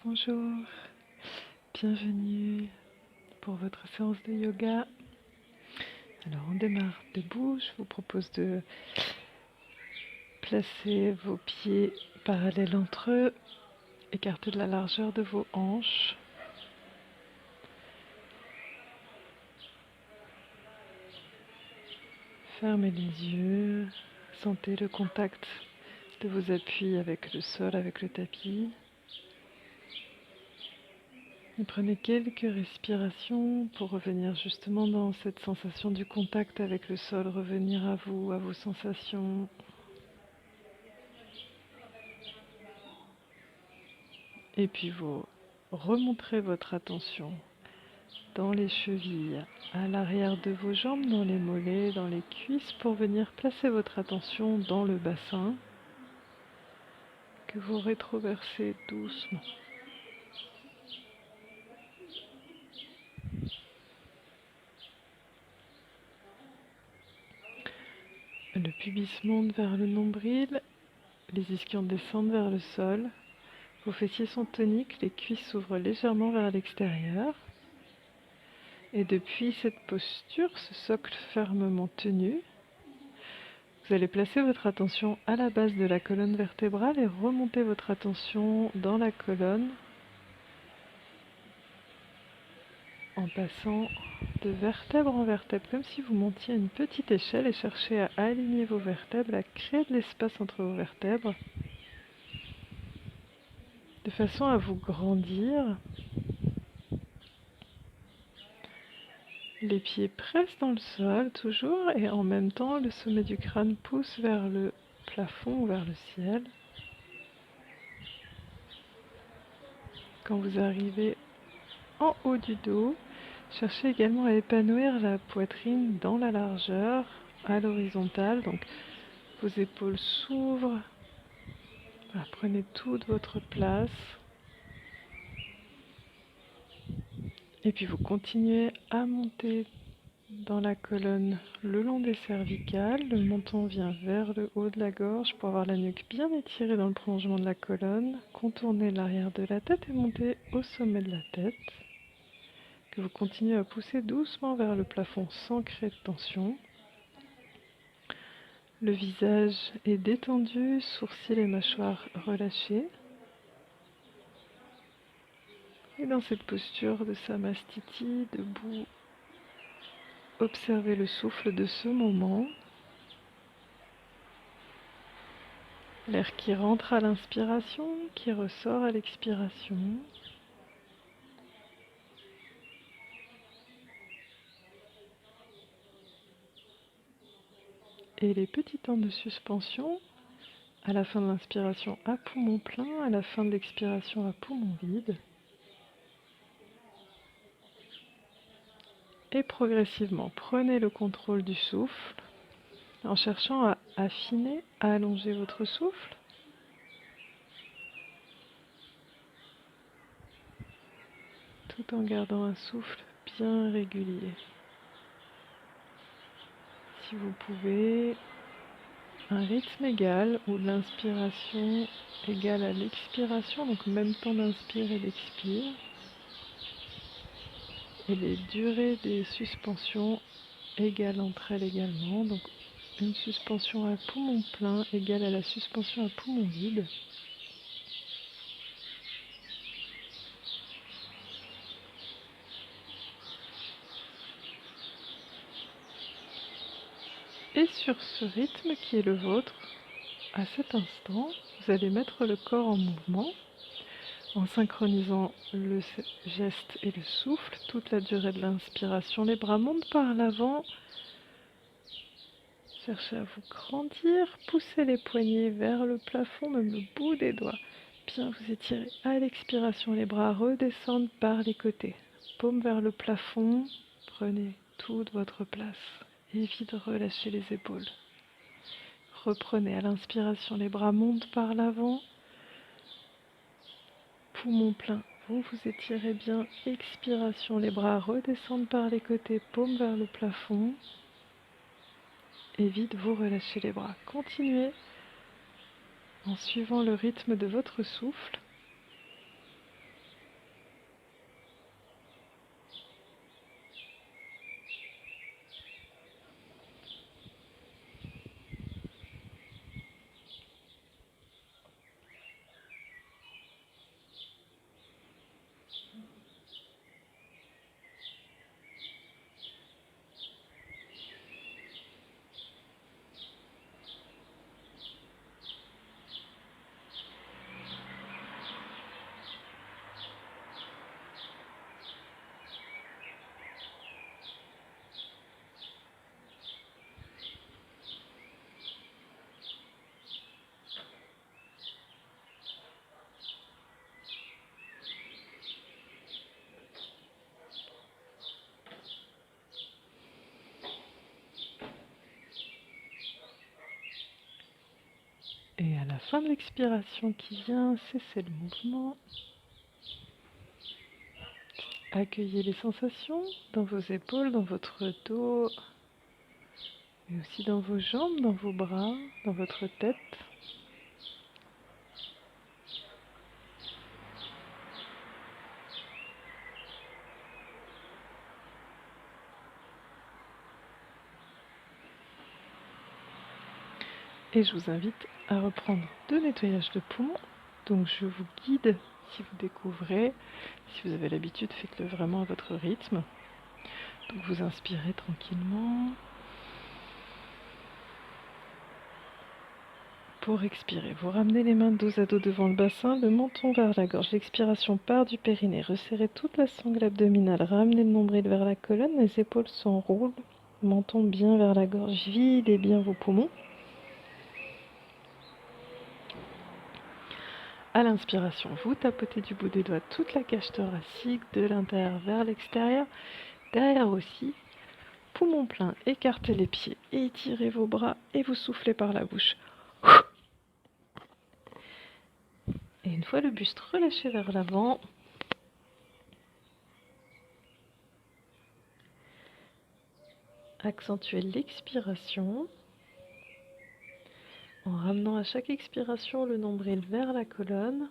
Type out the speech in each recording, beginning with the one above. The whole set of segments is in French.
Bonjour, bienvenue pour votre séance de yoga. Alors on démarre debout, je vous propose de placer vos pieds parallèles entre eux, écartés de la largeur de vos hanches. Fermez les yeux, sentez le contact de vos appuis avec le sol, avec le tapis. Et prenez quelques respirations pour revenir justement dans cette sensation du contact avec le sol, revenir à vous, à vos sensations. Et puis vous remonterez votre attention dans les chevilles, à l'arrière de vos jambes, dans les mollets, dans les cuisses, pour venir placer votre attention dans le bassin que vous rétroversez doucement. Le pubis monte vers le nombril, les ischions descendent vers le sol, vos fessiers sont toniques, les cuisses s'ouvrent légèrement vers l'extérieur. Et depuis cette posture, ce socle fermement tenu, vous allez placer votre attention à la base de la colonne vertébrale et remonter votre attention dans la colonne en passant de vertèbre en vertèbre, comme si vous montiez une petite échelle et cherchez à aligner vos vertèbres, à créer de l'espace entre vos vertèbres, de façon à vous grandir. Les pieds pressent dans le sol toujours et en même temps le sommet du crâne pousse vers le plafond ou vers le ciel. Quand vous arrivez en haut du dos, cherchez également à épanouir la poitrine dans la largeur, à l'horizontale. Donc vos épaules s'ouvrent. Voilà, prenez toute votre place. Et puis vous continuez à monter dans la colonne le long des cervicales. Le menton vient vers le haut de la gorge pour avoir la nuque bien étirée dans le prolongement de la colonne. Contournez l'arrière de la tête et montez au sommet de la tête. Que vous continuez à pousser doucement vers le plafond sans créer de tension. Le visage est détendu, sourcils et mâchoires relâchés. Et dans cette posture de Samastiti, debout, observez le souffle de ce moment. L'air qui rentre à l'inspiration, qui ressort à l'expiration. Et les petits temps de suspension, à la fin de l'inspiration à poumon plein, à la fin de l'expiration à poumon vide. Et progressivement, prenez le contrôle du souffle en cherchant à affiner, à allonger votre souffle. Tout en gardant un souffle bien régulier. Si vous pouvez, un rythme égal où l'inspiration égale à l'expiration, donc même temps d'inspire et d'expire. Et les durées des suspensions égales entre elles également. Donc une suspension à poumon plein égale à la suspension à poumon vide. Et sur ce rythme qui est le vôtre, à cet instant, vous allez mettre le corps en mouvement en synchronisant le geste et le souffle, toute la durée de l'inspiration. Les bras montent par l'avant. Cherchez à vous grandir, poussez les poignets vers le plafond, même le bout des doigts. Bien vous étirez à l'expiration, les bras redescendent par les côtés. Paume vers le plafond, prenez toute votre place. Évitez de relâcher les épaules. Reprenez à l'inspiration, les bras montent par l'avant. Poumon plein, vous vous étirez bien. Expiration, les bras redescendent par les côtés, paume vers le plafond. Et vite, vous relâchez les bras. Continuez en suivant le rythme de votre souffle. fin de l'expiration qui vient, cessez le mouvement. Accueillez les sensations dans vos épaules, dans votre dos, mais aussi dans vos jambes, dans vos bras, dans votre tête. Et je vous invite à reprendre 2 nettoyages de poumons. Donc je vous guide si vous découvrez. Si vous avez l'habitude, faites-le vraiment à votre rythme. Donc vous inspirez tranquillement. Pour expirer, vous ramenez les mains dos à dos devant le bassin, le menton vers la gorge. L'expiration part du périnée. Resserrez toute la sangle abdominale. Ramenez le nombril vers la colonne. Les épaules s'enroulent. Menton bien vers la gorge. Videz bien vos poumons. À l'inspiration, vous tapotez du bout des doigts toute la cage thoracique, de l'intérieur vers l'extérieur. Derrière aussi, poumon plein, écartez les pieds, étirez vos bras et vous soufflez par la bouche. Et une fois le buste relâché vers l'avant, accentuez l'expiration en ramenant à chaque expiration le nombril vers la colonne.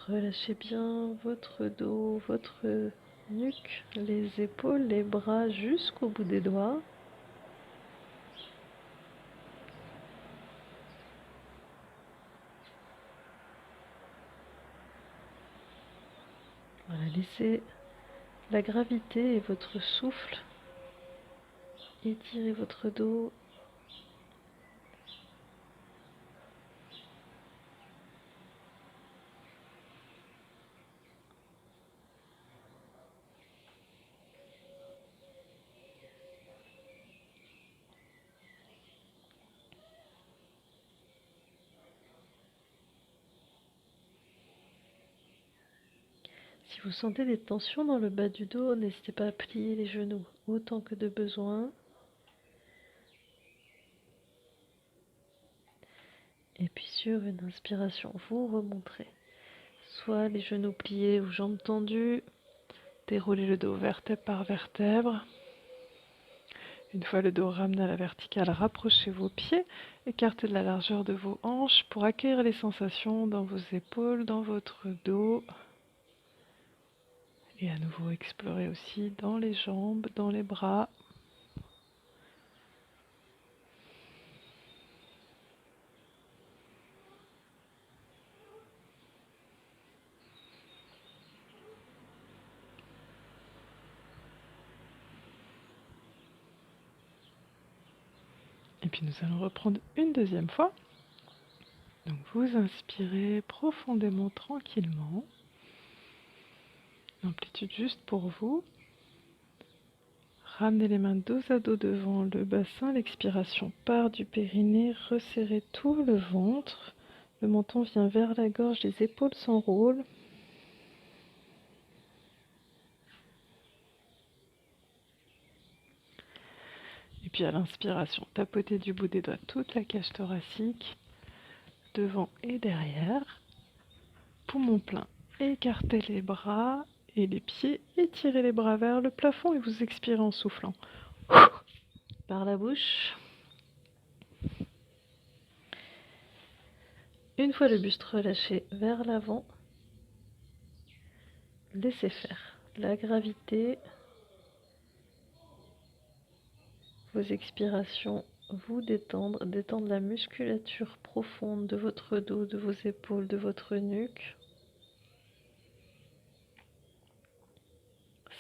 Relâchez bien votre dos, votre nuque, les épaules, les bras jusqu'au bout des doigts. Voilà, laissez la gravité et votre souffle étirer votre dos. Si vous sentez des tensions dans le bas du dos, n'hésitez pas à plier les genoux autant que de besoin. Et puis sur une inspiration, vous remonterez. Soit les genoux pliés ou jambes tendues. Déroulez le dos vertèbre par vertèbre. Une fois le dos ramené à la verticale, rapprochez vos pieds. Écartez de la largeur de vos hanches pour accueillir les sensations dans vos épaules, dans votre dos. Et à nouveau explorer aussi dans les jambes, dans les bras. Et puis nous allons reprendre une deuxième fois. Donc vous inspirez profondément, tranquillement. L'amplitude juste pour vous. Ramenez les mains dos à dos devant le bassin. L'expiration part du périnée. Resserrez tout le ventre. Le menton vient vers la gorge, les épaules s'enroulent. Et puis à l'inspiration, tapotez du bout des doigts toute la cage thoracique, devant et derrière. Poumon plein, écartez les bras et les pieds, étirez les bras vers le plafond et vous expirez en soufflant par la bouche. Une fois le buste relâché vers l'avant, laissez faire la gravité. Vos expirations vous détendre, détendre la musculature profonde de votre dos, de vos épaules, de votre nuque.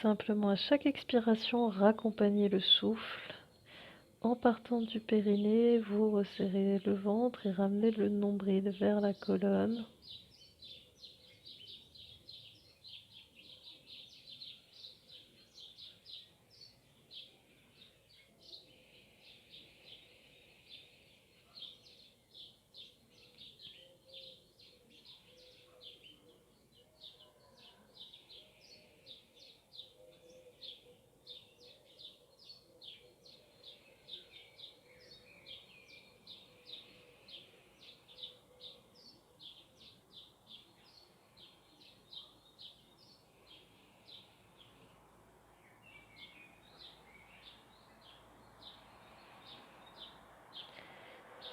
Simplement à chaque expiration, raccompagnez le souffle. En partant du périnée, vous resserrez le ventre et ramenez le nombril vers la colonne.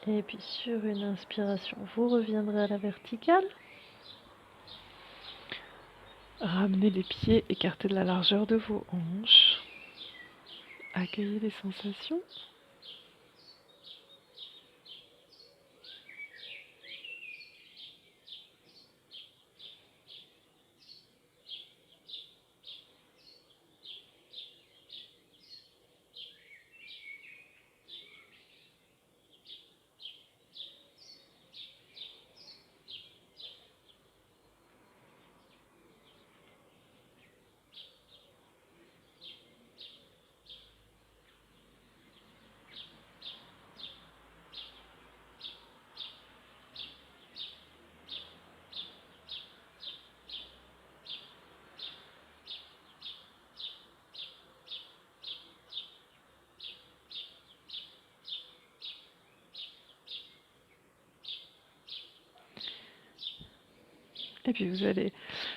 Et puis sur une inspiration, vous reviendrez à la verticale. Ramenez les pieds écartés de la largeur de vos hanches. Accueillez les sensations. Et puis vous allez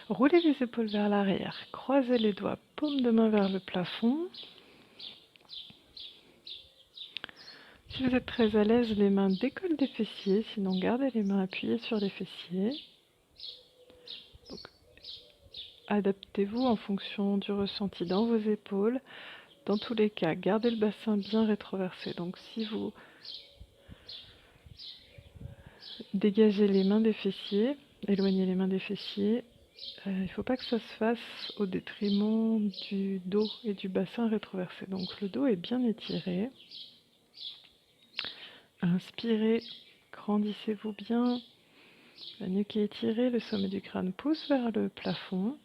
rouler les épaules vers l'arrière, croiser les doigts, paume de main vers le plafond. Si vous êtes très à l'aise, les mains décollent des fessiers, sinon gardez les mains appuyées sur les fessiers. Donc, adaptez-vous en fonction du ressenti dans vos épaules. Dans tous les cas, gardez le bassin bien rétroversé. Donc si vous dégagez les mains des fessiers, éloignez les mains des fessiers, il ne faut pas que ça se fasse au détriment du dos et du bassin rétroversé. Donc le dos est bien étiré. Inspirez, grandissez-vous bien. La nuque est étirée, le sommet du crâne pousse vers le plafond.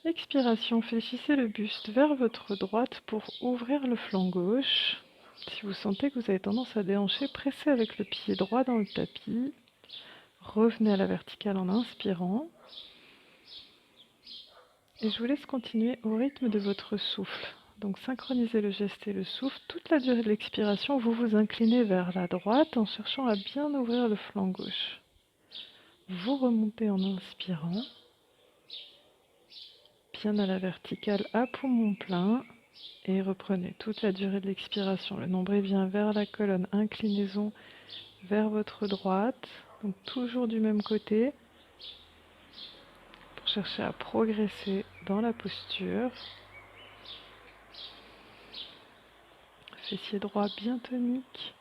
Expiration, fléchissez le buste vers votre droite pour ouvrir le flanc gauche. Si vous sentez que vous avez tendance à déhancher, pressez avec le pied droit dans le tapis. Revenez à la verticale en inspirant. Et je vous laisse continuer au rythme de votre souffle. Donc synchronisez le geste et le souffle. Toute la durée de l'expiration, vous vous inclinez vers la droite en cherchant à bien ouvrir le flanc gauche. Vous remontez en inspirant. Bien à la verticale à poumon plein. Et reprenez toute la durée de l'expiration. Le nombril vient vers la colonne, inclinaison vers votre droite. Donc toujours du même côté. Pour chercher à progresser dans la posture. Fessier droit bien tonique.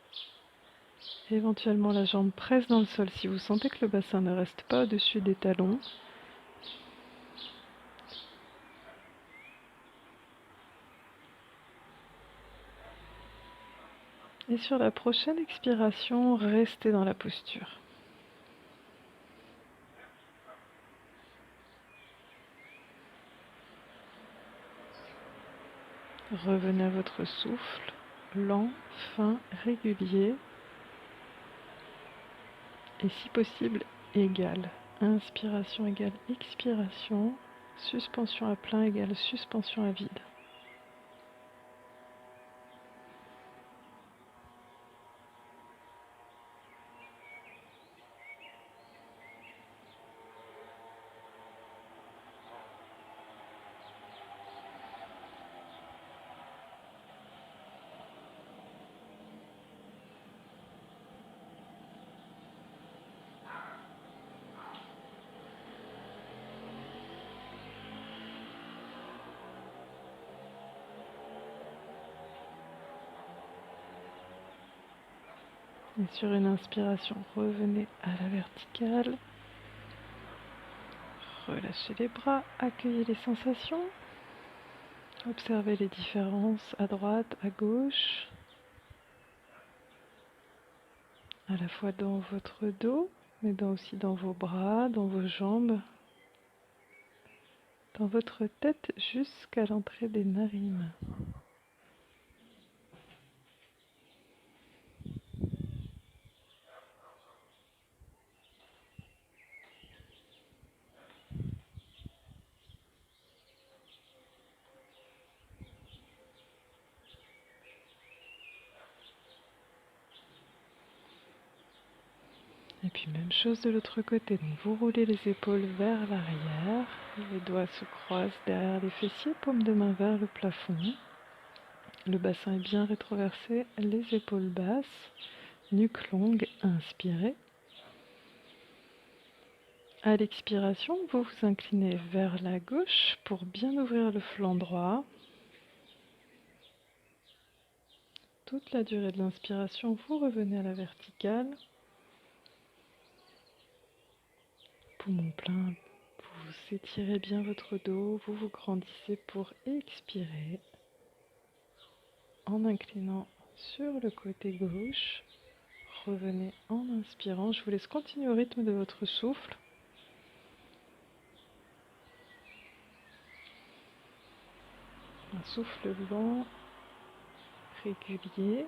Éventuellement la jambe presse dans le sol si vous sentez que le bassin ne reste pas au-dessus des talons. Et sur la prochaine expiration, restez dans la posture. Revenez à votre souffle, lent, fin, régulier. Et si possible, égal. Inspiration égale expiration. Suspension à plein égale suspension à vide. Et sur une inspiration, revenez à la verticale. Relâchez les bras, accueillez les sensations. Observez les différences à droite, à gauche. À la fois dans votre dos, mais aussi dans vos bras, dans vos jambes. Dans votre tête jusqu'à l'entrée des narines. Et puis même chose de l'autre côté, donc vous roulez les épaules vers l'arrière, les doigts se croisent derrière les fessiers, paume de main vers le plafond. Le bassin est bien rétroversé, les épaules basses, nuque longue, inspirez. À l'expiration, vous vous inclinez vers la gauche pour bien ouvrir le flanc droit. Toute la durée de l'inspiration, vous revenez à la verticale. Poumon plein, vous étirez bien votre dos, vous vous grandissez pour expirer en inclinant sur le côté gauche. Revenez en inspirant. Je vous laisse continuer au rythme de votre souffle. Un souffle lent, régulier.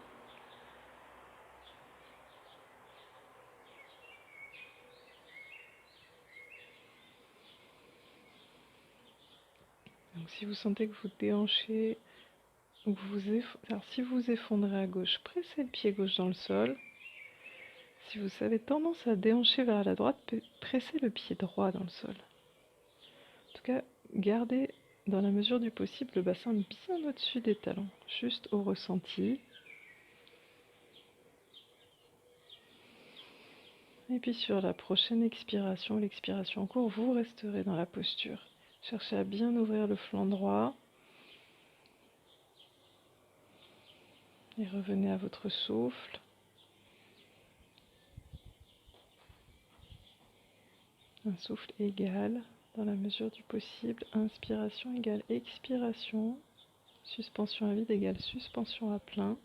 Donc si vous sentez que vous déhanchez, ou que alors si vous vous effondrez à gauche, pressez le pied gauche dans le sol. Si vous avez tendance à déhancher vers la droite, pressez le pied droit dans le sol. En tout cas, gardez dans la mesure du possible le bassin bien au-dessus des talons, juste au ressenti. Et puis sur la prochaine expiration, l'expiration en cours, vous resterez dans la posture. Cherchez à bien ouvrir le flanc droit. Et revenez à votre souffle. Un souffle égal dans la mesure du possible. Inspiration égale expiration. Suspension à vide égale suspension à plein.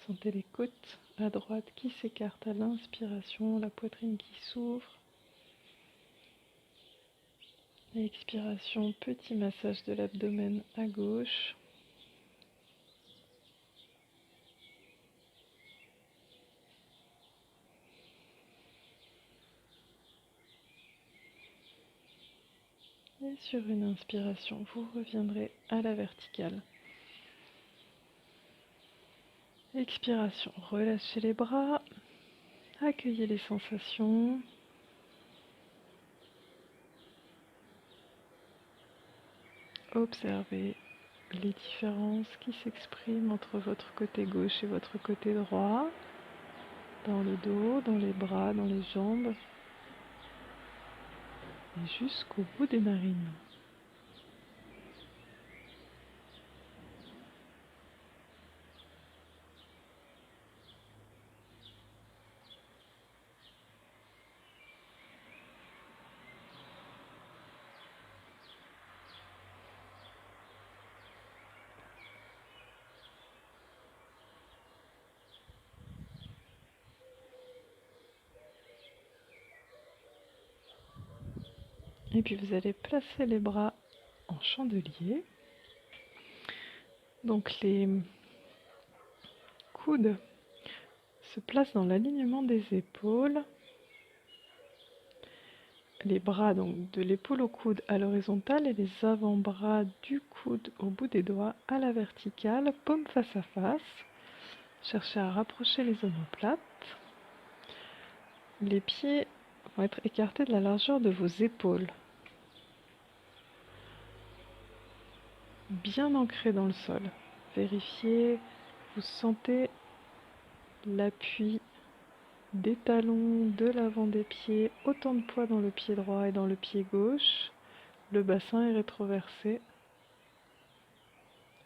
Sentez les côtes à droite qui s'écartent à l'inspiration, la poitrine qui s'ouvre. Expiration, petit massage de l'abdomen à gauche. Et sur une inspiration, vous reviendrez à la verticale. Expiration, relâchez les bras, accueillez les sensations. Observez les différences qui s'expriment entre votre côté gauche et votre côté droit, dans le dos, dans les bras, dans les jambes, et jusqu'au bout des narines. Et puis vous allez placer les bras en chandelier. Donc les coudes se placent dans l'alignement des épaules. Les bras donc de l'épaule au coude à l'horizontale et les avant-bras du coude au bout des doigts à la verticale, paume face à face. Cherchez à rapprocher les omoplates. Les pieds vont être écartés de la largeur de vos épaules. Bien ancrés dans le sol. Vérifiez, vous sentez l'appui des talons, de l'avant des pieds, autant de poids dans le pied droit et dans le pied gauche. Le bassin est rétroversé.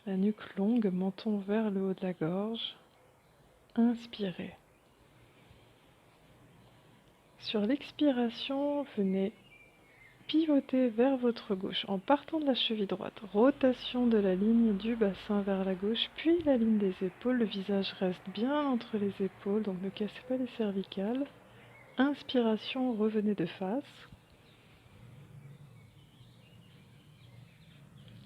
La nuque longue, menton vers le haut de la gorge. Inspirez. Sur l'expiration, venez pivoter vers votre gauche en partant de la cheville droite. Rotation de la ligne du bassin vers la gauche, puis la ligne des épaules. Le visage reste bien entre les épaules, donc ne cassez pas les cervicales. Inspiration, revenez de face.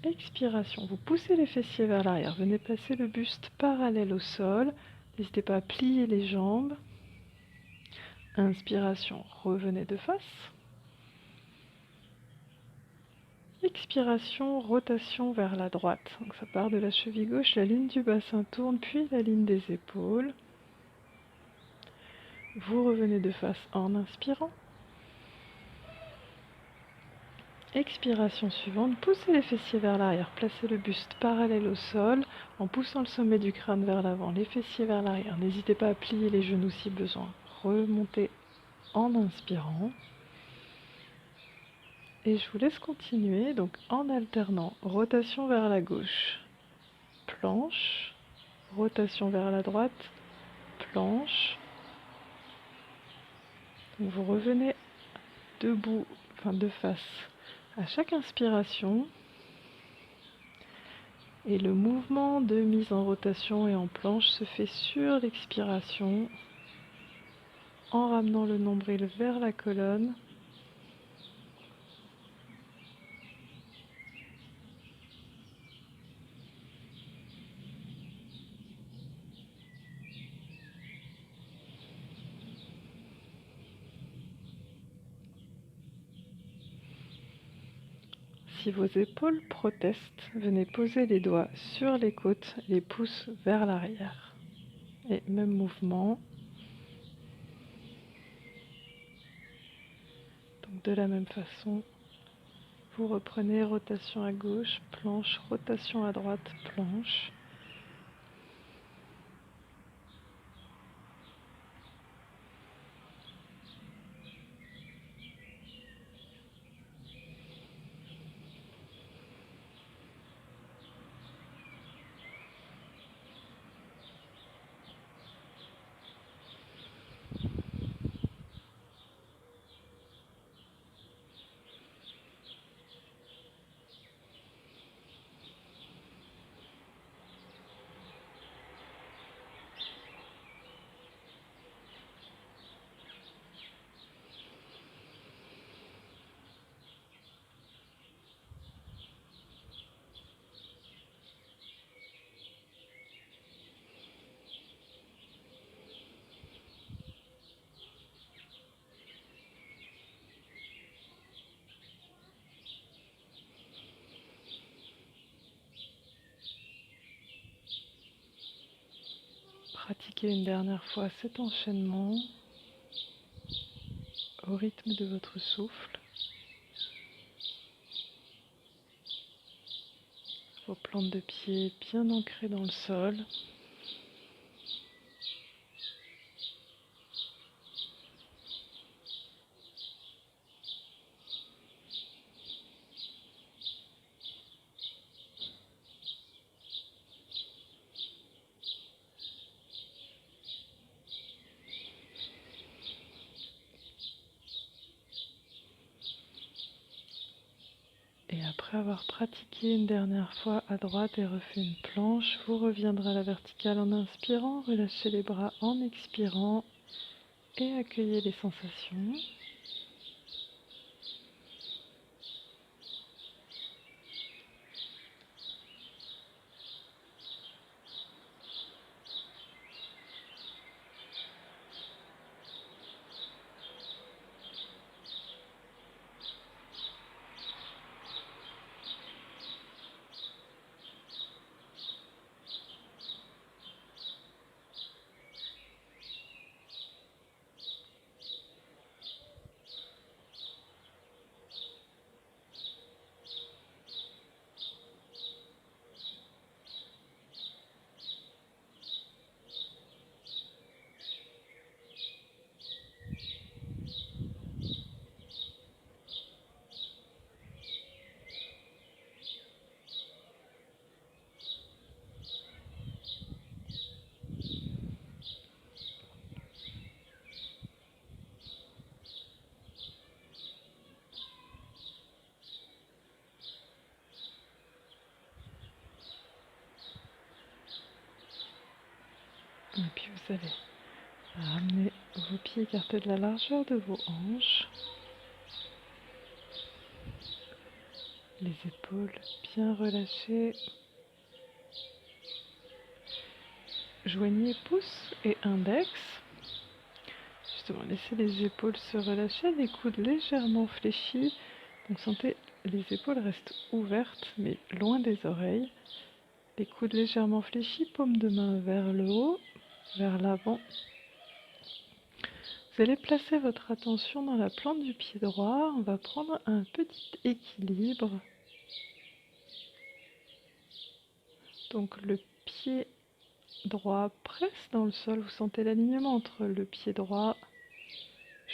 Expiration, vous poussez les fessiers vers l'arrière. Venez passer le buste parallèle au sol. N'hésitez pas à plier les jambes. Inspiration, revenez de face. Expiration, rotation vers la droite. Donc ça part de la cheville gauche, la ligne du bassin tourne, puis la ligne des épaules. Vous revenez de face en inspirant. Expiration suivante, poussez les fessiers vers l'arrière, placez le buste parallèle au sol en poussant le sommet du crâne vers l'avant, les fessiers vers l'arrière. N'hésitez pas à plier les genoux si besoin. Remontez en inspirant. Et je vous laisse continuer, donc en alternant rotation vers la gauche, planche, rotation vers la droite, planche. Donc vous revenez debout, enfin de face à chaque inspiration. Et le mouvement de mise en rotation et en planche se fait sur l'expiration en ramenant le nombril vers la colonne. Si vos épaules protestent, venez poser les doigts sur les côtes, les pouces vers l'arrière. Et même mouvement. Donc de la même façon, vous reprenez rotation à gauche, planche, rotation à droite, planche. Pratiquez une dernière fois cet enchaînement au rythme de votre souffle. Vos plantes de pied bien ancrées dans le sol. Et après avoir pratiqué une dernière fois à droite et refait une planche, vous reviendrez à la verticale en inspirant, relâchez les bras en expirant et accueillez les sensations. Et puis vous allez ramener vos pieds écartés de la largeur de vos hanches. Les épaules bien relâchées. Joignez pouce et index. Justement, laissez les épaules se relâcher, les coudes légèrement fléchis. Donc sentez les épaules restent ouvertes mais loin des oreilles. Les coudes légèrement fléchis, paume de main vers le haut, vers l'avant. Vous allez placer votre attention dans la plante du pied droit. On va prendre un petit équilibre. Donc le pied droit presse dans le sol. Vous sentez l'alignement entre le pied droit,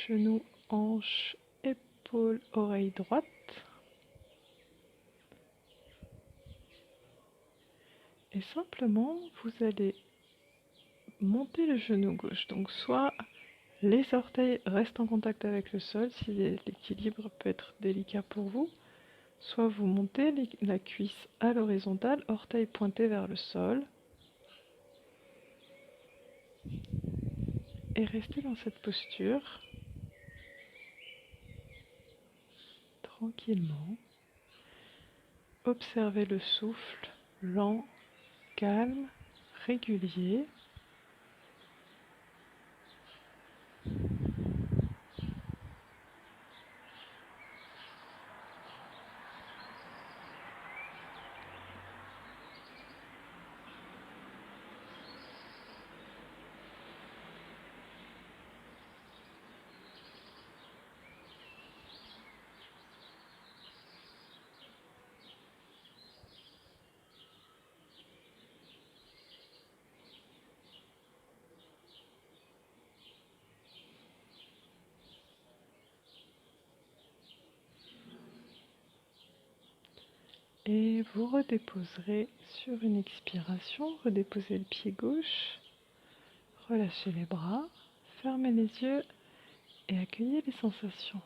genou, hanche, épaule, oreille droite. Et simplement, vous allez monter le genou gauche. Donc soit les orteils restent en contact avec le sol si l'équilibre peut être délicat pour vous, soit vous montez la cuisse à l'horizontale, orteils pointés vers le sol, et restez dans cette posture tranquillement. Observez le souffle lent, calme, régulier. Et vous redéposerez sur une expiration, redéposez le pied gauche, relâchez les bras, fermez les yeux et accueillez les sensations.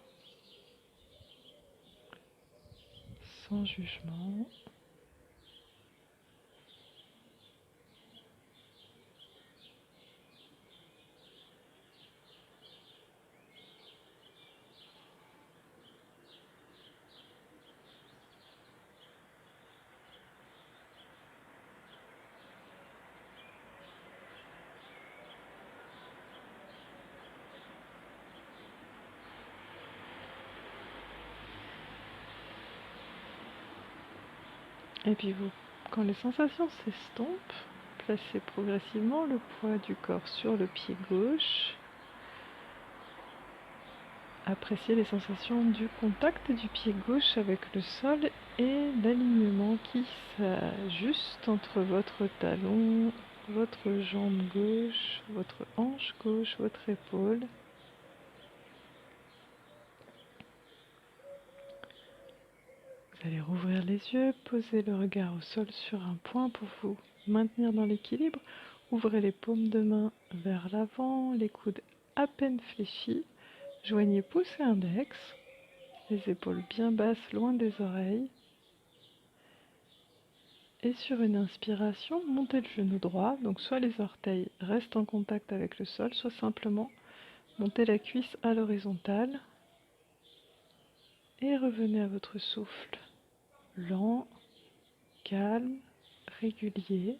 Sans jugement. Et puis vous, quand les sensations s'estompent, placez progressivement le poids du corps sur le pied gauche. Appréciez les sensations du contact du pied gauche avec le sol et l'alignement qui s'ajuste entre votre talon, votre jambe gauche, votre hanche gauche, votre épaule. Vous allez rouvrir les yeux, poser le regard au sol sur un point pour vous maintenir dans l'équilibre. Ouvrez les paumes de main vers l'avant, les coudes à peine fléchis. Joignez pouce et index, les épaules bien basses loin des oreilles. Et sur une inspiration, montez le genou droit. Donc soit les orteils restent en contact avec le sol, soit simplement montez la cuisse à l'horizontale. Et revenez à votre souffle. Lent, calme, régulier.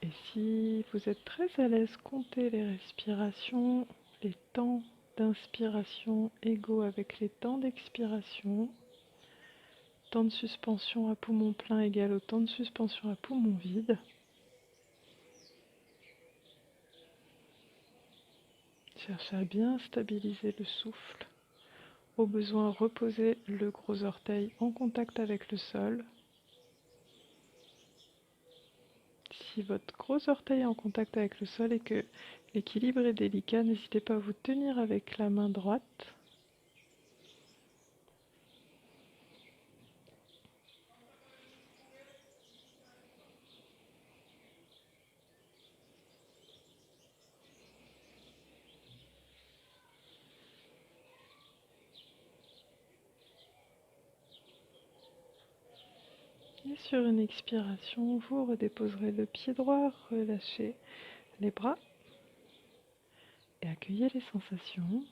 Et si vous êtes très à l'aise, comptez les respirations, les temps d'inspiration égaux avec les temps d'expiration. Temps de suspension à poumon plein égal au temps de suspension à poumon vide. Cherchez à bien stabiliser le souffle. Au besoin, reposez le gros orteil en contact avec le sol. Si votre gros orteil est en contact avec le sol et que l'équilibre est délicat, n'hésitez pas à vous tenir avec la main droite. Et sur une expiration, vous redéposerez le pied droit, relâchez les bras et accueillez les sensations.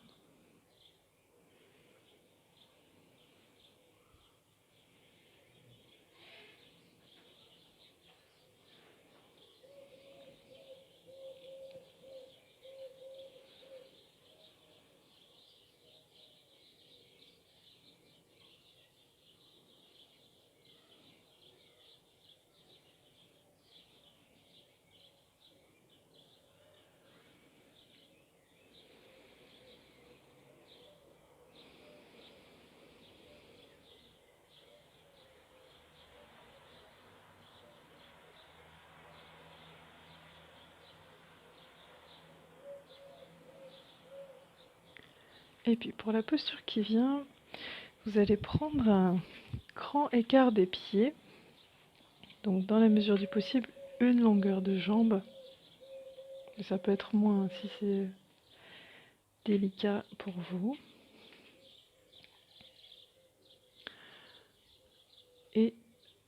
Et puis pour la posture qui vient, vous allez prendre un grand écart des pieds. Donc dans la mesure du possible, une longueur de jambe. Mais ça peut être moins si c'est délicat pour vous. Et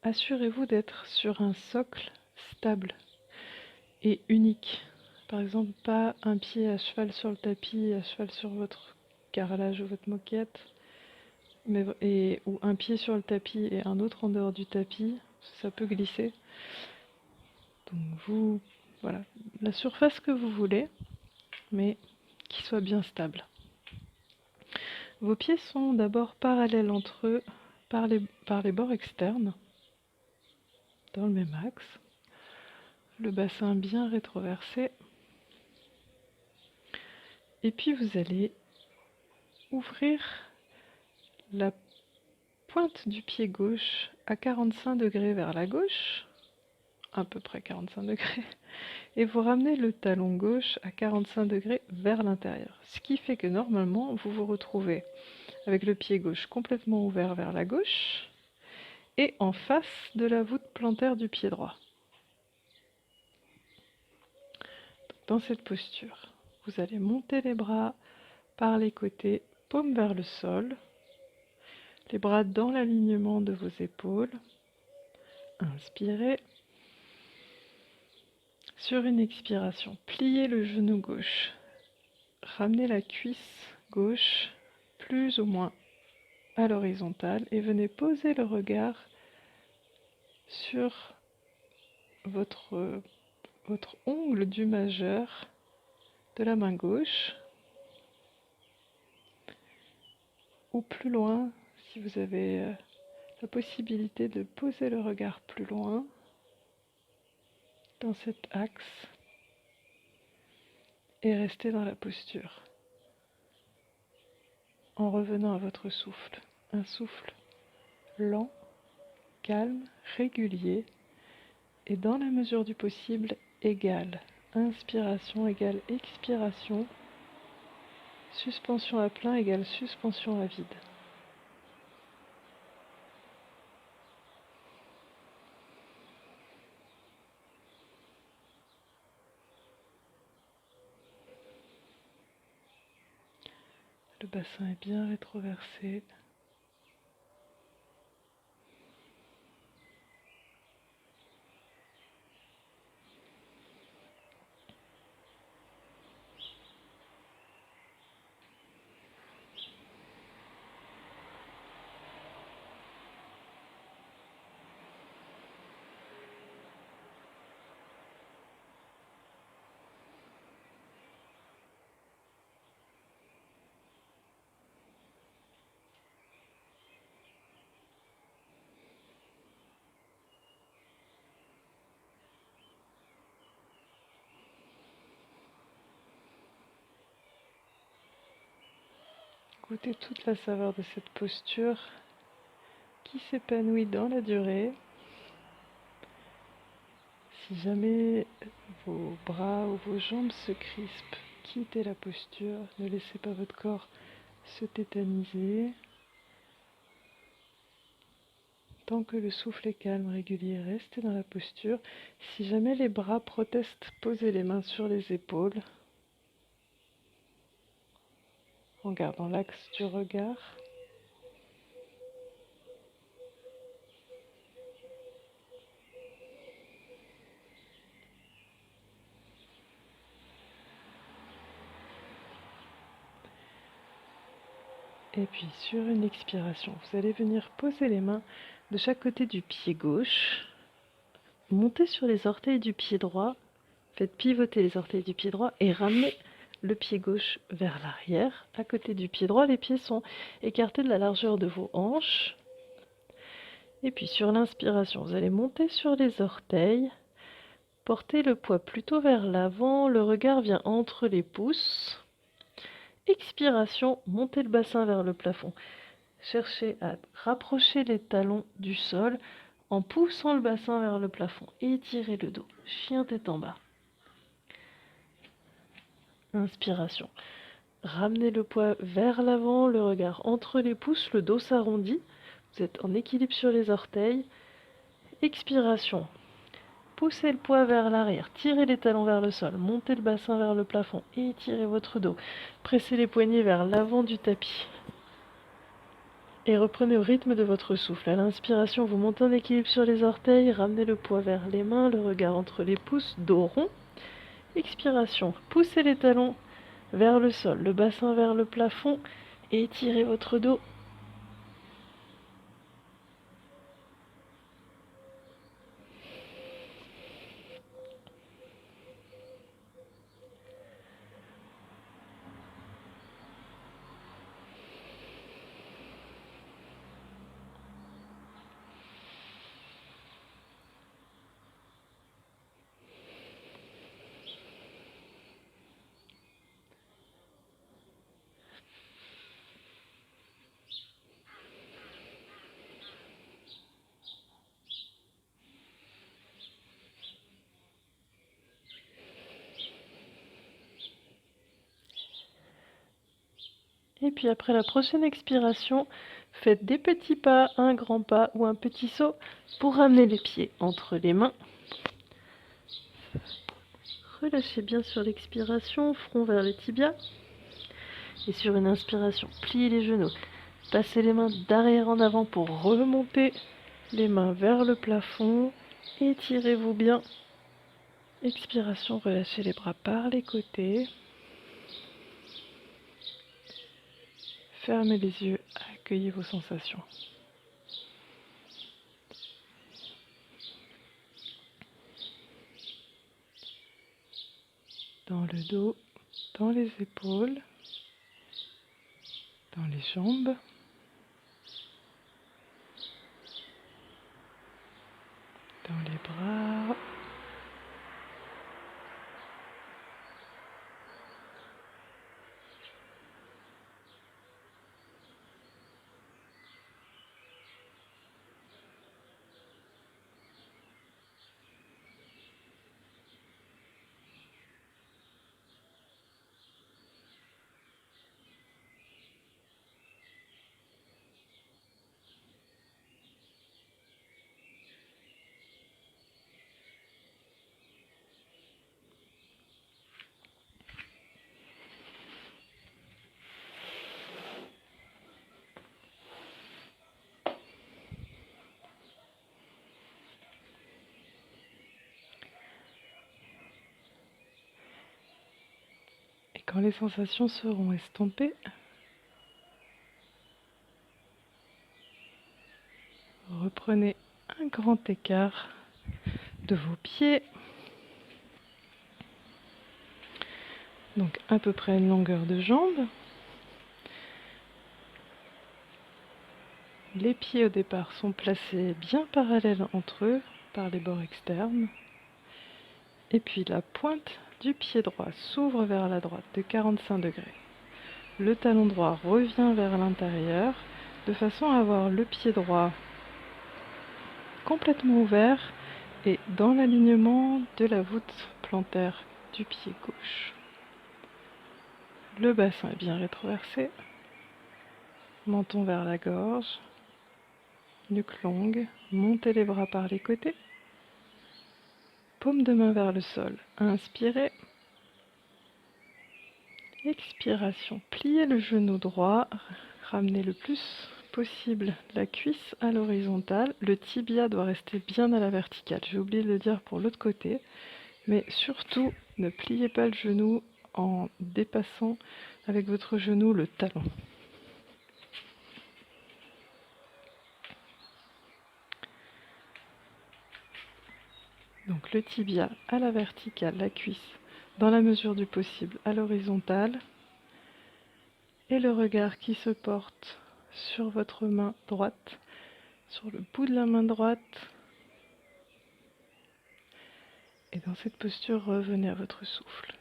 assurez-vous d'être sur un socle stable et unique. Par exemple, pas un pied à cheval sur le tapis et à cheval sur votre carrelage ou votre moquette, ou un pied sur le tapis et un autre en dehors du tapis, ça peut glisser. Donc voilà, la surface que vous voulez, mais qui soit bien stable. Vos pieds sont d'abord parallèles entre eux par les bords externes, dans le même axe. Le bassin bien rétroversé. Et puis vous allez ouvrir la pointe du pied gauche à 45 degrés vers la gauche, à peu près 45 degrés, et vous ramenez le talon gauche à 45 degrés vers l'intérieur. Ce qui fait que normalement, vous vous retrouvez avec le pied gauche complètement ouvert vers la gauche et en face de la voûte plantaire du pied droit. Dans cette posture, vous allez monter les bras par les côtés, paume vers le sol, les bras dans l'alignement de vos épaules. Inspirez. Sur une expiration, pliez le genou gauche. Ramenez la cuisse gauche plus ou moins à l'horizontale et venez poser le regard sur votre ongle du majeur de la main gauche ou plus loin si vous avez la possibilité de poser le regard plus loin dans cet axe et rester dans la posture en revenant à votre souffle. Un souffle lent, calme, régulier et dans la mesure du possible égal. Inspiration égale expiration, suspension à plein égale suspension à vide. Le bassin est bien rétroversé. Goûtez toute la saveur de cette posture qui s'épanouit dans la durée. Si jamais vos bras ou vos jambes se crispent, quittez la posture, ne laissez pas votre corps se tétaniser. Tant que le souffle est calme, régulier, restez dans la posture. Si jamais les bras protestent, posez les mains sur les épaules en gardant l'axe du regard. Et puis sur une expiration, vous allez venir poser les mains de chaque côté du pied gauche. Montez sur les orteils du pied droit. Faites pivoter les orteils du pied droit et ramenez le pied gauche vers l'arrière. À côté du pied droit, les pieds sont écartés de la largeur de vos hanches. Et puis sur l'inspiration, vous allez monter sur les orteils. Portez le poids plutôt vers l'avant. Le regard vient entre les pouces. Expiration, montez le bassin vers le plafond. Cherchez à rapprocher les talons du sol en poussant le bassin vers le plafond. Étirez le dos. Chien tête en bas. Inspiration. Ramenez le poids vers l'avant, le regard entre les pouces, le dos s'arrondit. Vous êtes en équilibre sur les orteils. Expiration. Poussez le poids vers l'arrière, tirez les talons vers le sol, montez le bassin vers le plafond et étirez votre dos. Pressez les poignets vers l'avant du tapis. Et reprenez au rythme de votre souffle. À l'inspiration, vous montez en équilibre sur les orteils, ramenez le poids vers les mains, le regard entre les pouces, dos rond. Expiration. Poussez les talons vers le sol, le bassin vers le plafond et étirez votre dos. Et puis après la prochaine expiration, faites des petits pas, un grand pas ou un petit saut pour ramener les pieds entre les mains. Relâchez bien sur l'expiration, front vers les tibias. Et sur une inspiration, pliez les genoux. Passez les mains d'arrière en avant pour remonter les mains vers le plafond. Étirez-vous bien. Expiration, relâchez les bras par les côtés. Fermez les yeux, accueillez vos sensations. Dans le dos, dans les épaules, dans les jambes, dans les bras. Et quand les sensations seront estompées, reprenez un grand écart de vos pieds. Donc à peu près une longueur de jambe. Les pieds au départ sont placés bien parallèles entre eux par les bords externes. Et puis la pointe du pied droit s'ouvre vers la droite de 45 degrés. Le talon droit revient vers l'intérieur de façon à avoir le pied droit complètement ouvert et dans l'alignement de la voûte plantaire du pied gauche. Le bassin est bien rétroversé, menton vers la gorge, nuque longue, montez les bras par les côtés, paume de main vers le sol, inspirez, expiration, pliez le genou droit, ramenez le plus possible la cuisse à l'horizontale, le tibia doit rester bien à la verticale, j'ai oublié de le dire pour l'autre côté, mais surtout ne pliez pas le genou en dépassant avec votre genou le talon. Donc le tibia à la verticale, la cuisse dans la mesure du possible à l'horizontale et le regard qui se porte sur votre main droite, sur le bout de la main droite. Et dans cette posture, revenez à votre souffle.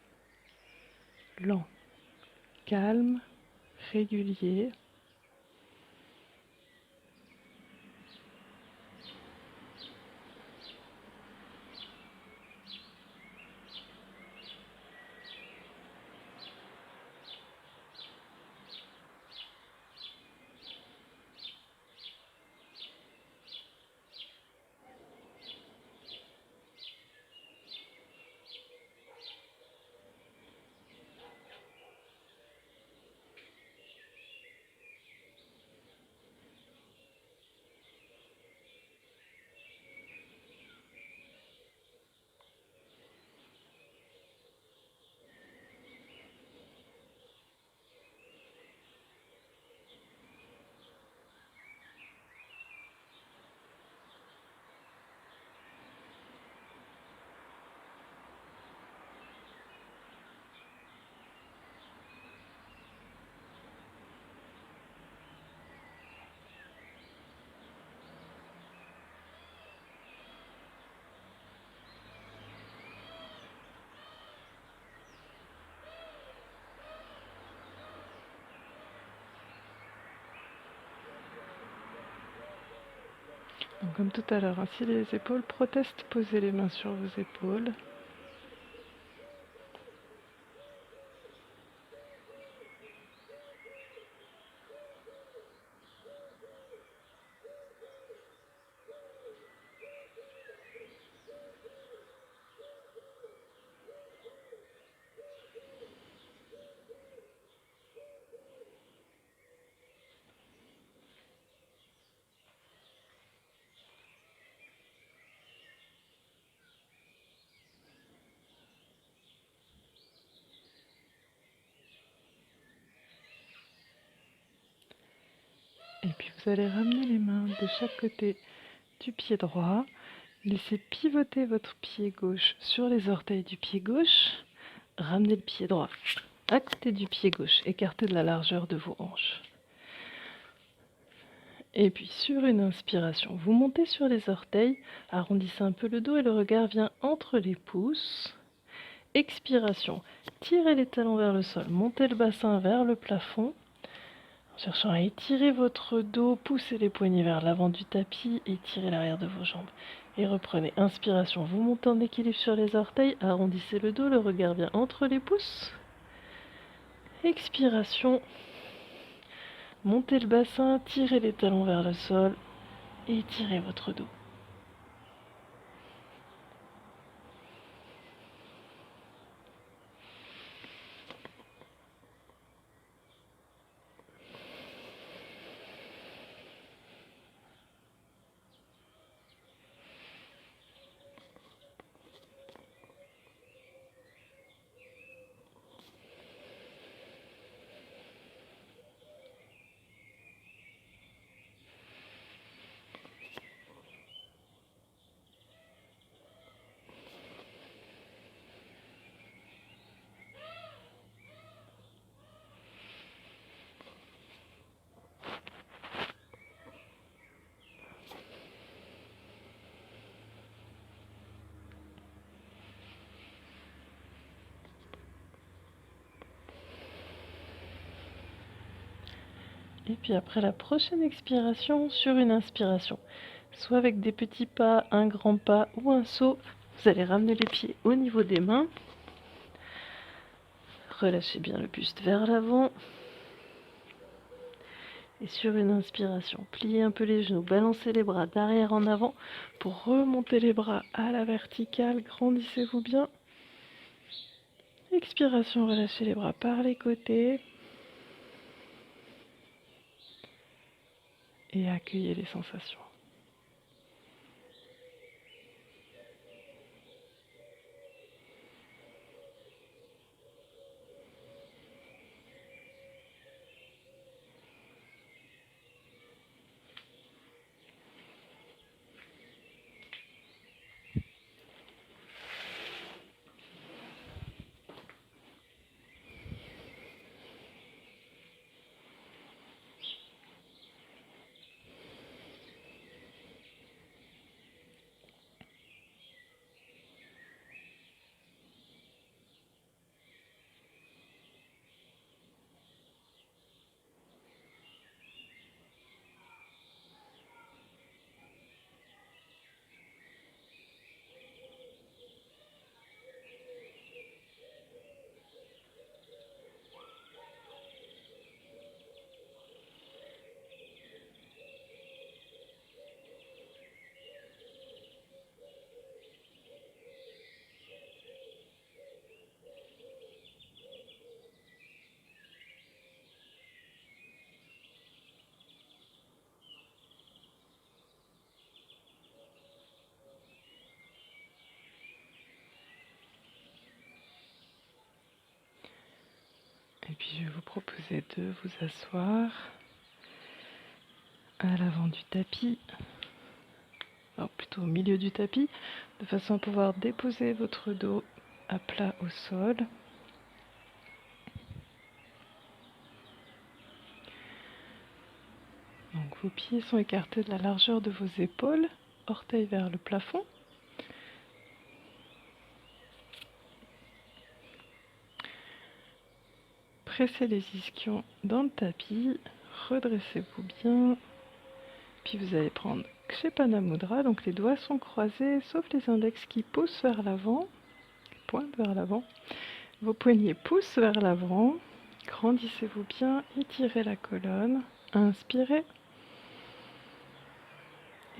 Lent, calme, régulier. comme tout à l'heure, hein. Si les épaules protestent, posez les mains sur vos épaules. Et puis vous allez ramener les mains de chaque côté du pied droit. Laissez pivoter votre pied gauche sur les orteils du pied gauche. Ramenez le pied droit à côté du pied gauche, écartez de la largeur de vos hanches. Et puis sur une inspiration, vous montez sur les orteils, arrondissez un peu le dos et le regard vient entre les pouces. Expiration, tirez les talons vers le sol, montez le bassin vers le plafond. En cherchant à étirer votre dos, poussez les poignets vers l'avant du tapis, étirez l'arrière de vos jambes. Et reprenez, inspiration, vous montez en équilibre sur les orteils, arrondissez le dos, le regard vient entre les pouces. Expiration, montez le bassin, tirez les talons vers le sol et étirez votre dos. Et puis après la prochaine expiration, sur une inspiration, soit avec des petits pas, un grand pas ou un saut, vous allez ramener les pieds au niveau des mains. Relâchez bien le buste vers l'avant. Et sur une inspiration, pliez un peu les genoux, balancez les bras d'arrière en avant pour remonter les bras à la verticale. Grandissez-vous bien. Expiration, relâchez les bras par les côtés. Et accueillez les sensations. Et puis je vais vous proposer de vous asseoir à l'avant du tapis, alors plutôt au milieu du tapis, de façon à pouvoir déposer votre dos à plat au sol. Donc vos pieds sont écartés de la largeur de vos épaules, orteils vers le plafond. Pressez les ischions dans le tapis, redressez-vous bien, puis vous allez prendre Kshepanamudra, donc les doigts sont croisés, sauf les index qui poussent vers l'avant, pointent vers l'avant. Vos poignets poussent vers l'avant, grandissez-vous bien, étirez la colonne, inspirez.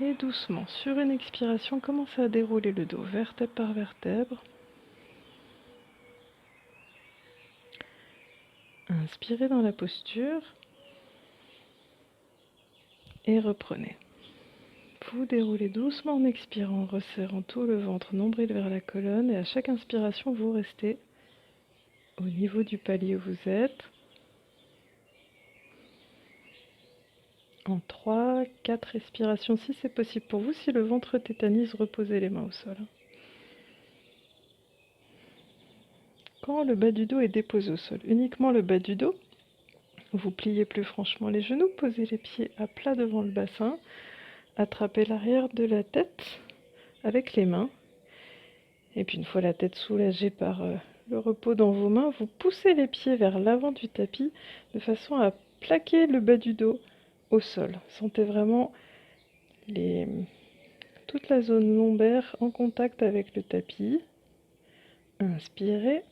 Et doucement, sur une expiration, commencez à dérouler le dos, vertèbre par vertèbre. Inspirez dans la posture et reprenez. Vous déroulez doucement en expirant, resserrant tout le ventre, nombril vers la colonne, et à chaque inspiration, vous restez au niveau du palier où vous êtes. En 3, 4 respirations si c'est possible pour vous. Si le ventre tétanise, reposez les mains au sol. Quand le bas du dos est déposé au sol, uniquement le bas du dos, vous pliez plus franchement les genoux, posez les pieds à plat devant le bassin, attrapez l'arrière de la tête avec les mains. Et puis une fois la tête soulagée par le repos dans vos mains, vous poussez les pieds vers l'avant du tapis de façon à plaquer le bas du dos au sol. Sentez vraiment toute la zone lombaire en contact avec le tapis. Inspirez.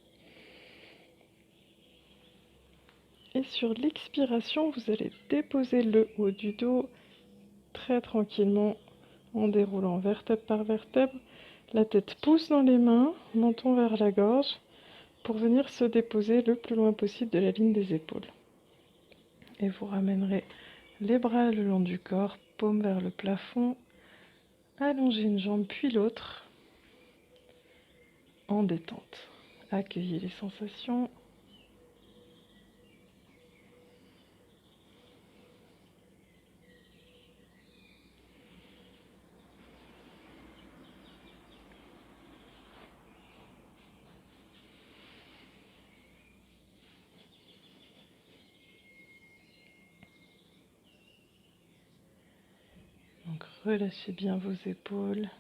Et sur l'expiration, vous allez déposer le haut du dos très tranquillement en déroulant vertèbre par vertèbre. La tête pousse dans les mains, menton vers la gorge, pour venir se déposer le plus loin possible de la ligne des épaules. Et vous ramènerez les bras le long du corps, paume vers le plafond, allongez une jambe puis l'autre en détente. Accueillez les sensations. Donc relâchez bien vos épaules,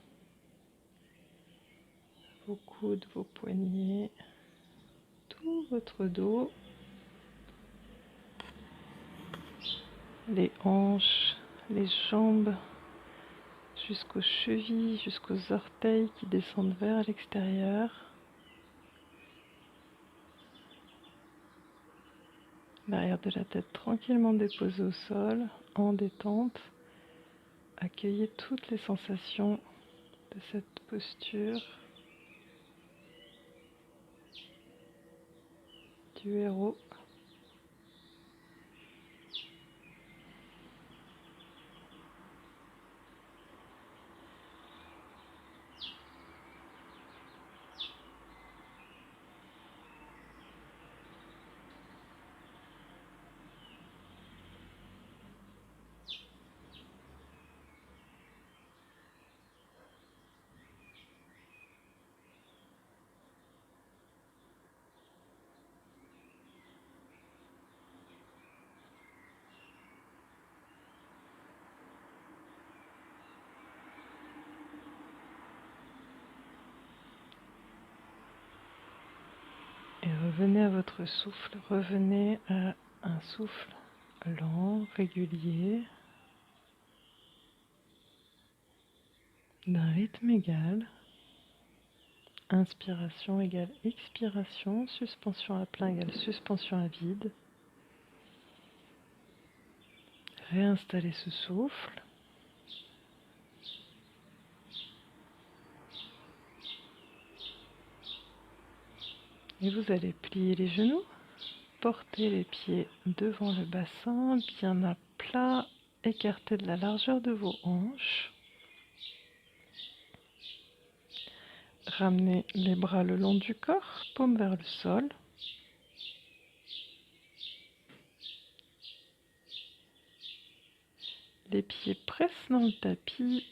vos coudes, vos poignets, tout votre dos, les hanches, les jambes, jusqu'aux chevilles, jusqu'aux orteils qui descendent vers l'extérieur. L'arrière de la tête tranquillement déposée au sol, en détente. Accueillez toutes les sensations de cette posture du héros. Et revenez à votre souffle, revenez à un souffle lent, régulier, d'un rythme égal. Inspiration égale expiration, suspension à plein égale suspension à vide. Réinstallez ce souffle. Et vous allez plier les genoux, porter les pieds devant le bassin, bien à plat, écarter de la largeur de vos hanches. Ramenez les bras le long du corps, paume vers le sol. Les pieds pressent dans le tapis,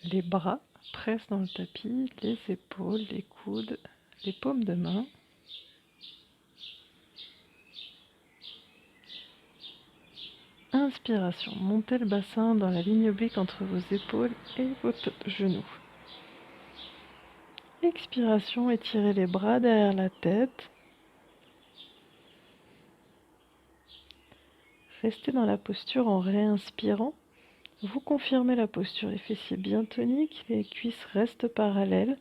les bras pressent dans le tapis, les épaules, les coudes, les paumes de main. Inspiration, montez le bassin dans la ligne oblique entre vos épaules et vos genoux. Expiration, étirez les bras derrière la tête. Restez dans la posture en réinspirant. Vous confirmez la posture, les fessiers bien toniques, les cuisses restent parallèles.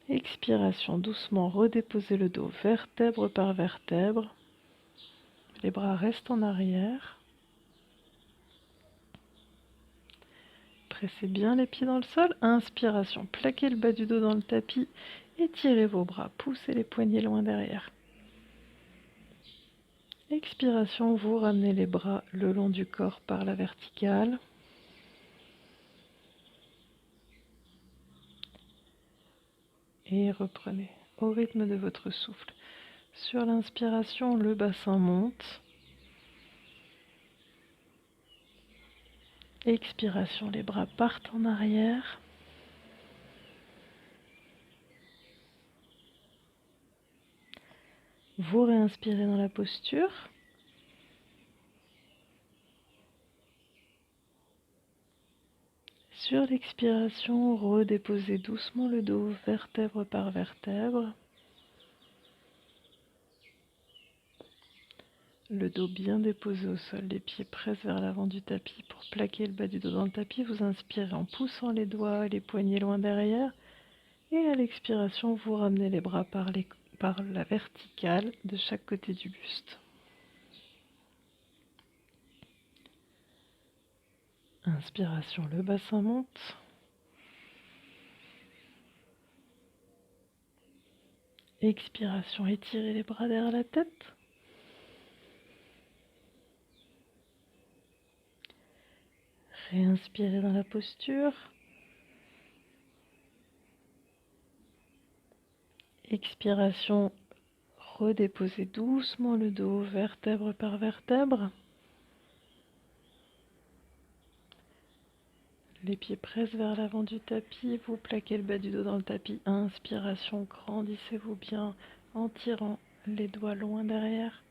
Expiration, doucement, redéposez le dos vertèbre par vertèbre. Les bras restent en arrière. Pressez bien les pieds dans le sol. Inspiration, plaquez le bas du dos dans le tapis. Étirez vos bras, poussez les poignets loin derrière. Expiration, vous ramenez les bras le long du corps par la verticale. Et reprenez au rythme de votre souffle. Sur l'inspiration, le bassin monte. Expiration, les bras partent en arrière. Vous réinspirez dans la posture. Sur l'expiration, redéposez doucement le dos vertèbre par vertèbre. Le dos bien déposé au sol, les pieds pressent vers l'avant du tapis pour plaquer le bas du dos dans le tapis. Vous inspirez en poussant les doigts et les poignets loin derrière. Et à l'expiration, vous ramenez les bras par la verticale de chaque côté du buste. Inspiration, le bassin monte. Expiration, étirez les bras derrière la tête. Réinspirez dans la posture. Expiration, redéposez doucement le dos, vertèbre par vertèbre. Les pieds pressent vers l'avant du tapis, vous plaquez le bas du dos dans le tapis. Inspiration, grandissez-vous bien en tirant les doigts loin derrière.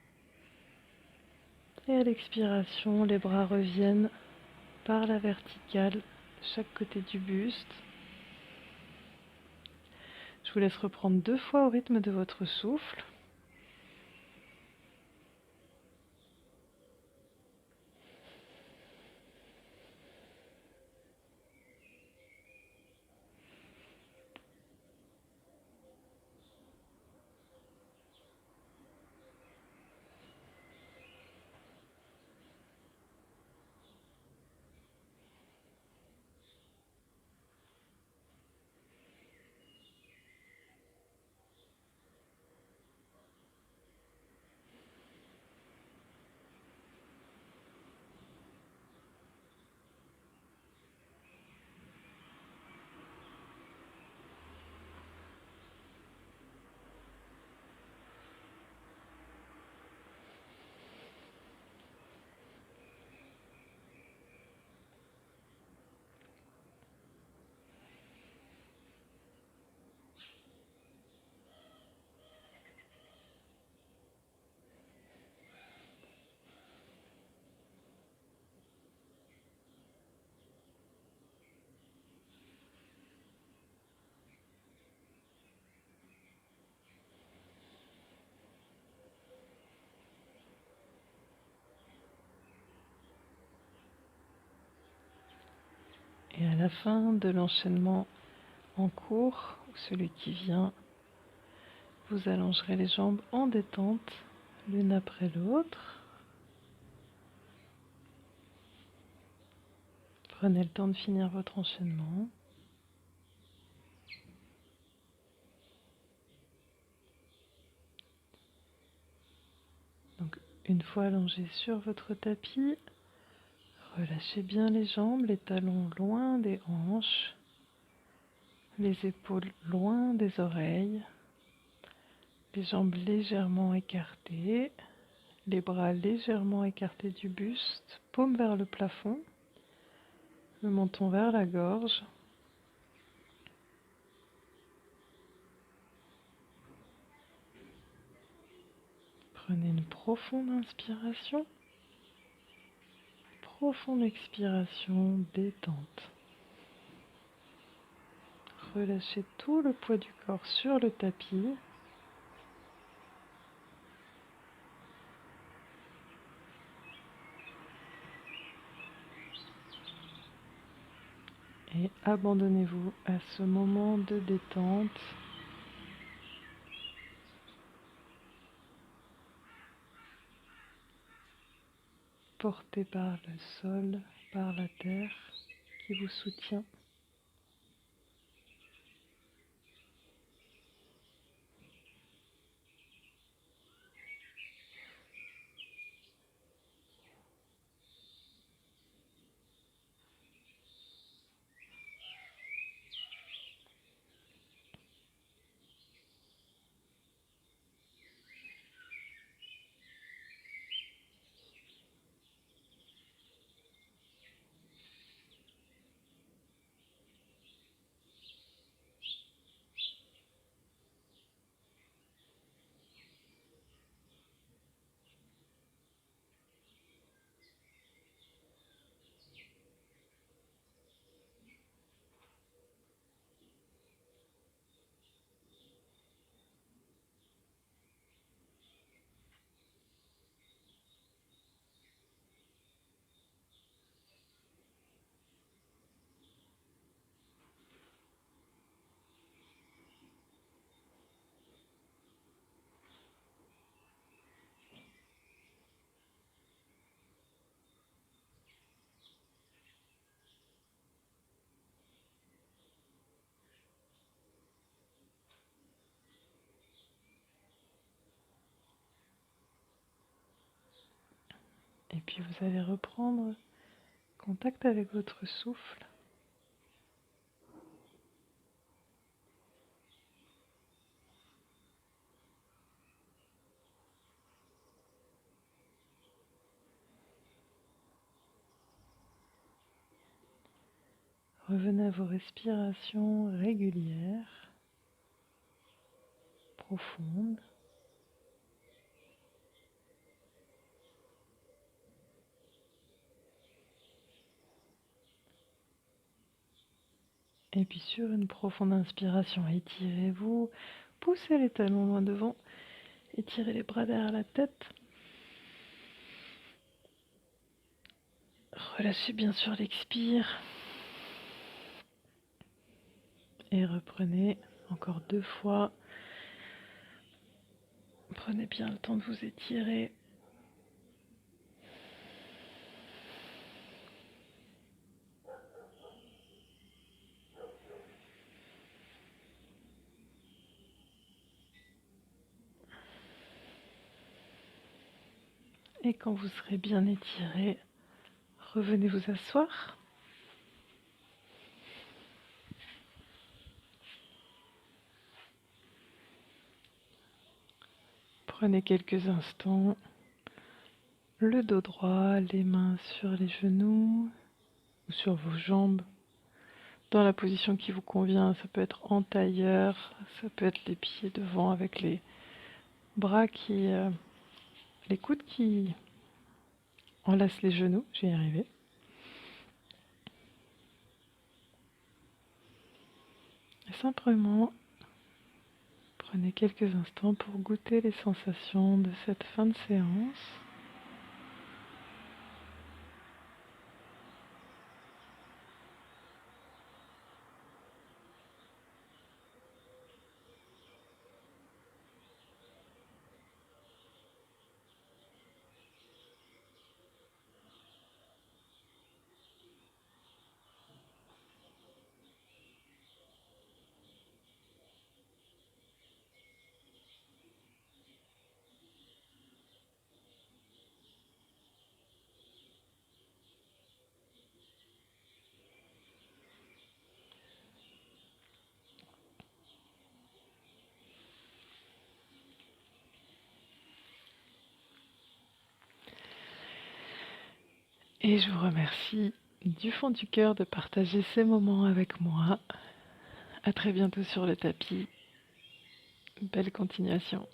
Et à l'expiration, les bras reviennent par la verticale de chaque côté du buste. Je vous laisse reprendre 2 fois au rythme de votre souffle. Et à la fin de l'enchaînement en cours, ou celui qui vient, vous allongerez les jambes en détente, l'une après l'autre. Prenez le temps de finir votre enchaînement. Donc, une fois allongé sur votre tapis, relâchez bien les jambes, les talons loin des hanches, les épaules loin des oreilles, les jambes légèrement écartées, les bras légèrement écartés du buste, paume vers le plafond, le menton vers la gorge. Prenez une profonde inspiration, profonde expiration, détente. Relâchez tout le poids du corps sur le tapis. et abandonnez-vous à ce moment de détente. Porté par le sol, par la terre qui vous soutient. Et puis vous allez reprendre contact avec votre souffle. Revenez à vos respirations régulières, profondes. Et puis sur une profonde inspiration, étirez-vous, poussez les talons loin devant, étirez les bras derrière la tête. Relâchez bien sûr l'expire. Et reprenez encore 2 fois. Prenez bien le temps de vous étirer. Et quand vous serez bien étiré, revenez vous asseoir. Prenez quelques instants, le dos droit, les mains sur les genoux ou sur vos jambes, dans la position qui vous convient. Ça peut être en tailleur, ça peut être les pieds devant avec les bras les coudes qui enlacent les genoux. J'y arrivé. Et simplement, prenez quelques instants pour goûter les sensations de cette fin de séance. Et je vous remercie du fond du cœur de partager ces moments avec moi. À très bientôt sur le tapis. Belle continuation.